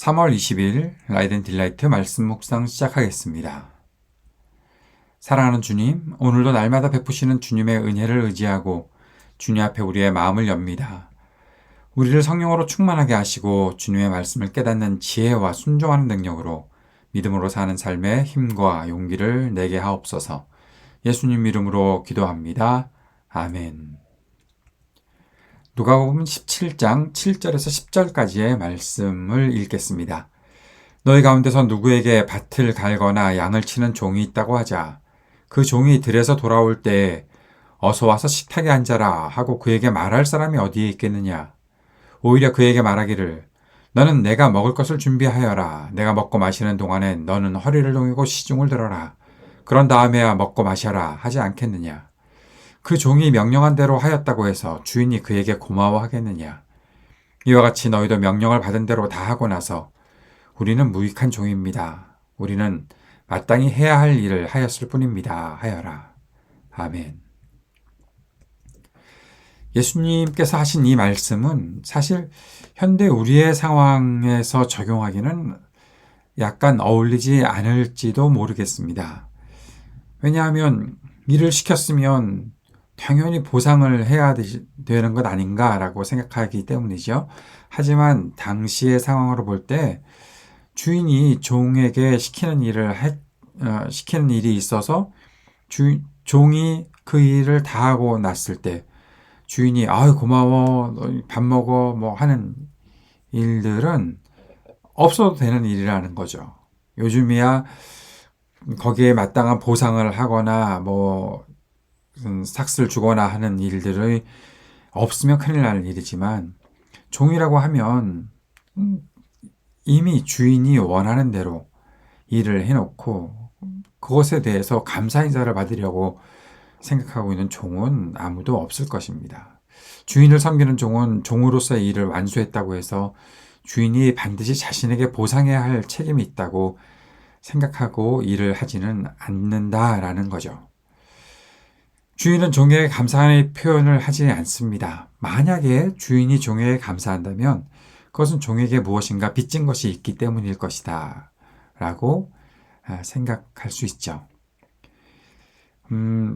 3월 20일 라이든 딜라이트 말씀 묵상 시작하겠습니다. 사랑하는 주님, 오늘도 날마다 베푸시는 주님의 은혜를 의지하고 주님 앞에 우리의 마음을 엽니다. 우리를 성령으로 충만하게 하시고 주님의 말씀을 깨닫는 지혜와 순종하는 능력으로 믿음으로 사는 삶의 힘과 용기를 내게 하옵소서. 예수님 이름으로 기도합니다. 아멘. 누가복음 17장 7절에서 10절까지의 말씀을 읽겠습니다. 너희 가운데서 누구에게 밭을 갈거나 양을 치는 종이 있다고 하자. 그 종이 들에서 돌아올 때 어서 와서 식탁에 앉아라 하고 그에게 말할 사람이 어디에 있겠느냐. 오히려 그에게 말하기를 너는 내가 먹을 것을 준비하여라. 내가 먹고 마시는 동안엔 너는 허리를 동이고 시중을 들어라. 그런 다음에야 먹고 마셔라 하지 않겠느냐. 그 종이 명령한 대로 하였다고 해서 주인이 그에게 고마워하겠느냐. 이와 같이 너희도 명령을 받은 대로 다 하고 나서 우리는 무익한 종입니다. 우리는 마땅히 해야 할 일을 하였을 뿐입니다. 하여라. 아멘. 예수님께서 하신 이 말씀은 사실 현대 우리의 상황에서 적용하기는 약간 어울리지 않을지도 모르겠습니다. 왜냐하면 일을 시켰으면 당연히 보상을 해야 되는 것 아닌가라고 생각하기 때문이죠. 하지만 당시의 상황으로 볼 때 주인이 종에게 시키는 일이 있어서 종이 그 일을 다 하고 났을 때 주인이 아유 고마워 밥 먹어 뭐 하는 일들은 없어도 되는 일이라는 거죠. 요즘이야 거기에 마땅한 보상을 하거나 뭐 삭스를 주거나 하는 일들이 없으면 큰일 나는 일이지만 종이라고 하면 이미 주인이 원하는 대로 일을 해놓고 그것에 대해서 감사 인사를 받으려고 생각하고 있는 종은 아무도 없을 것입니다. 주인을 섬기는 종은 종으로서의 일을 완수했다고 해서 주인이 반드시 자신에게 보상해야 할 책임이 있다고 생각하고 일을 하지는 않는다라는 거죠. 주인은 종에게 감사의 표현을 하지 않습니다. 만약에 주인이 종에게 감사한다면 그것은 종에게 무엇인가 빚진 것이 있기 때문일 것이다 라고 생각할 수 있죠.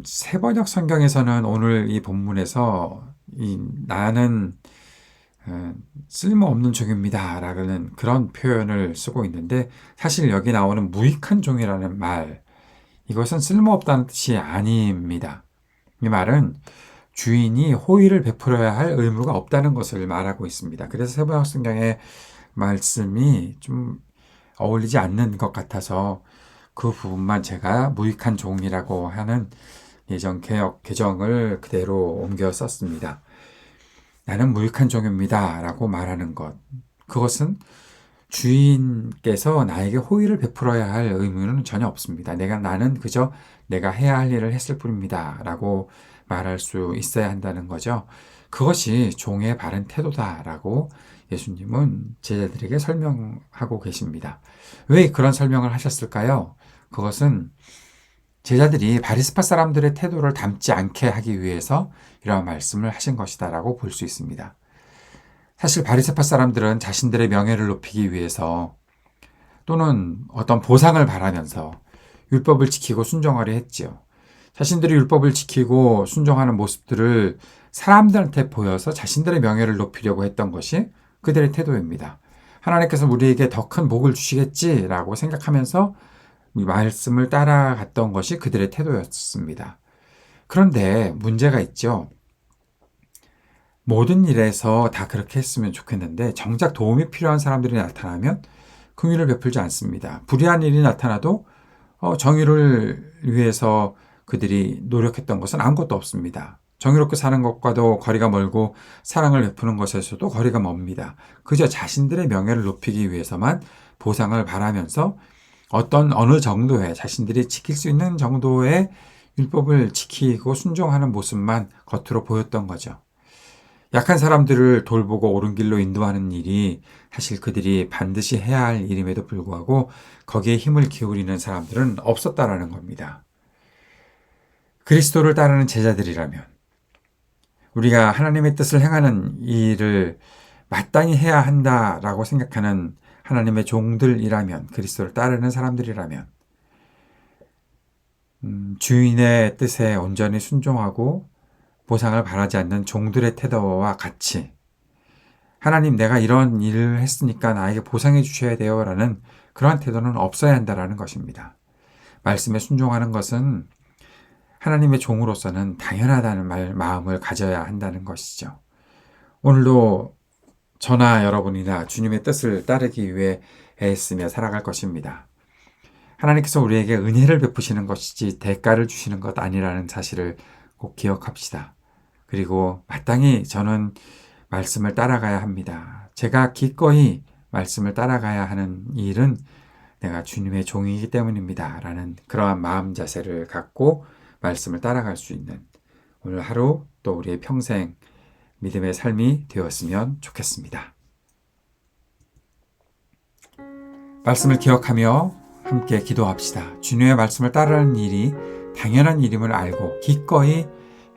새번역 성경에서는 오늘 이 본문에서 나는 쓸모없는 종입니다 라는 그런 표현을 쓰고 있는데 사실 여기 나오는 무익한 종이라는 말, 이것은 쓸모없다는 뜻이 아닙니다. 이 말은 주인이 호의를 베풀어야 할 의무가 없다는 것을 말하고 있습니다. 그래서 새번역 성경의 말씀이 좀 어울리지 않는 것 같아서 그 부분만 제가 무익한 종이라고 하는 예전 개정을 그대로 옮겨 썼습니다. 나는 무익한 종입니다 라고 말하는 것, 그것은 주인께서 나에게 호의를 베풀어야 할 의무는 전혀 없습니다. 나는 그저 내가 해야 할 일을 했을 뿐입니다 라고 말할 수 있어야 한다는 거죠. 그것이 종의 바른 태도다라고 예수님은 제자들에게 설명하고 계십니다. 왜 그런 설명을 하셨을까요? 그것은 제자들이 바리새파 사람들의 태도를 닮지 않게 하기 위해서 이러한 말씀을 하신 것이다라고 볼 수 있습니다. 사실 바리새파 사람들은 자신들의 명예를 높이기 위해서 또는 어떤 보상을 바라면서 율법을 지키고 순종하려 했지요. 자신들이 율법을 지키고 순종하는 모습들을 사람들한테 보여서 자신들의 명예를 높이려고 했던 것이 그들의 태도입니다. 하나님께서 우리에게 더 큰 복을 주시겠지라고 생각하면서 이 말씀을 따라갔던 것이 그들의 태도였습니다. 그런데 문제가 있죠. 모든 일에서 다 그렇게 했으면 좋겠는데 정작 도움이 필요한 사람들이 나타나면 긍휼을 베풀지 않습니다. 불의한 일이 나타나도 정의를 위해서 그들이 노력했던 것은 아무것도 없습니다. 정의롭게 사는 것과도 거리가 멀고 사랑을 베푸는 것에서도 거리가 멉니다. 그저 자신들의 명예를 높이기 위해서만 보상을 바라면서 어느 정도의 자신들이 지킬 수 있는 정도의 율법을 지키고 순종하는 모습만 겉으로 보였던 거죠. 약한 사람들을 돌보고 옳은 길로 인도하는 일이 사실 그들이 반드시 해야 할 일임에도 불구하고 거기에 힘을 기울이는 사람들은 없었다라는 겁니다. 그리스도를 따르는 제자들이라면 우리가 하나님의 뜻을 행하는 일을 마땅히 해야 한다라고 생각하는 하나님의 종들이라면, 그리스도를 따르는 사람들이라면 주인의 뜻에 온전히 순종하고 보상을 바라지 않는 종들의 태도와 같이 하나님, 내가 이런 일을 했으니까 나에게 보상해 주셔야 돼요 라는 그러한 태도는 없어야 한다는 것입니다. 말씀에 순종하는 것은 하나님의 종으로서는 당연하다는 마음을 가져야 한다는 것이죠. 오늘도 저나 여러분이나 주님의 뜻을 따르기 위해 애쓰며 살아갈 것입니다. 하나님께서 우리에게 은혜를 베푸시는 것이지 대가를 주시는 것 아니라는 사실을 꼭 기억합시다. 그리고 마땅히 저는 말씀을 따라가야 합니다. 제가 기꺼이 말씀을 따라가야 하는 일은 내가 주님의 종이기 때문입니다. 라는 그러한 마음 자세를 갖고 말씀을 따라갈 수 있는 오늘 하루 또 우리의 평생 믿음의 삶이 되었으면 좋겠습니다. 말씀을 기억하며 함께 기도합시다. 주님의 말씀을 따르는 일이 당연한 일임을 알고 기꺼이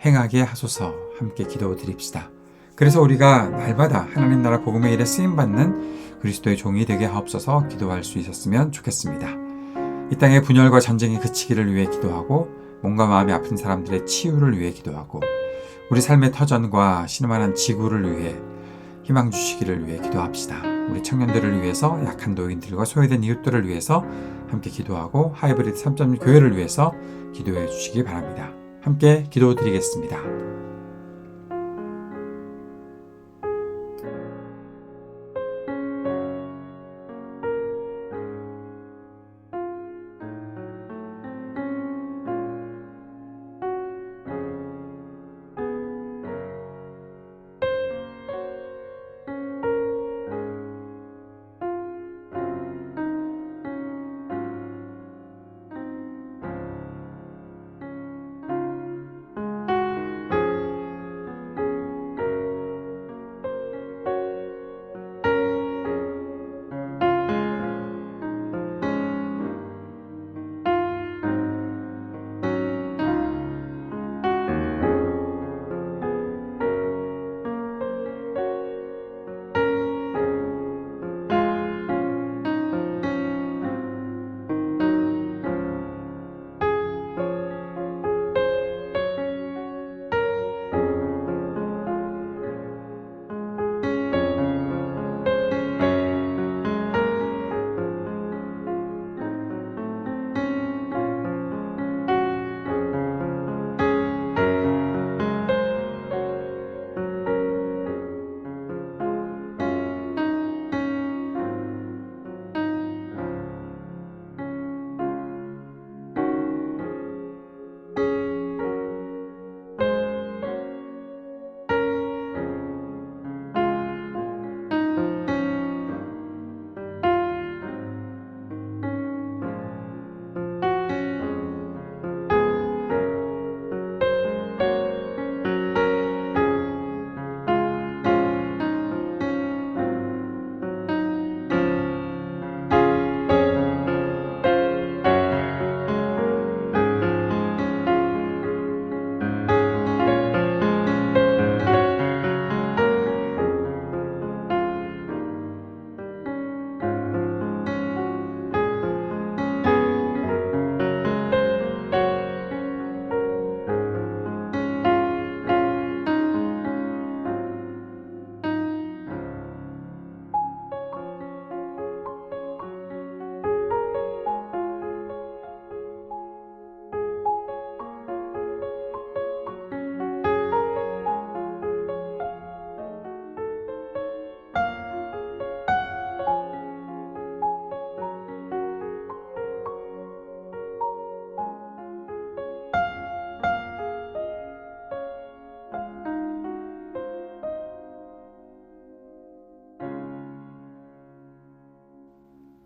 행하게 하소서. 함께 기도드립시다. 그래서 우리가 날마다 하나님 나라 복음의 일에 쓰임받는 그리스도의 종이 되게 하옵소서. 기도할 수 있었으면 좋겠습니다. 이 땅의 분열과 전쟁이 그치기를 위해 기도하고 몸과 마음이 아픈 사람들의 치유를 위해 기도하고 우리 삶의 터전과 신음하는 지구를 위해 희망 주시기를 위해 기도합시다. 우리 청년들을 위해서, 약한 노인들과 소외된 이웃들을 위해서 함께 기도하고 하이브리드 3.0 교회를 위해서 기도해 주시기 바랍니다. 함께 기도드리겠습니다.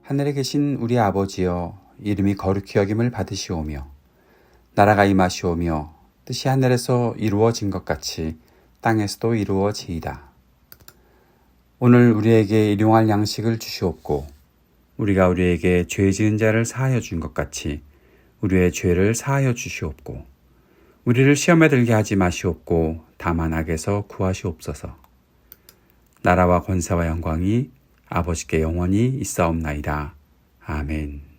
하늘에 계신 우리 아버지여, 이름이 거룩히 여김을 받으시오며 나라가 임하시오며 뜻이 하늘에서 이루어진 것 같이 땅에서도 이루어지이다. 오늘 우리에게 일용할 양식을 주시옵고 우리가 우리에게 죄 지은 자를 사하여 준 것 같이 우리의 죄를 사하여 주시옵고 우리를 시험에 들게 하지 마시옵고 다만 악에서 구하시옵소서. 나라와 권세와 영광이 아버지께 영원히 있사옵나이다. 아멘.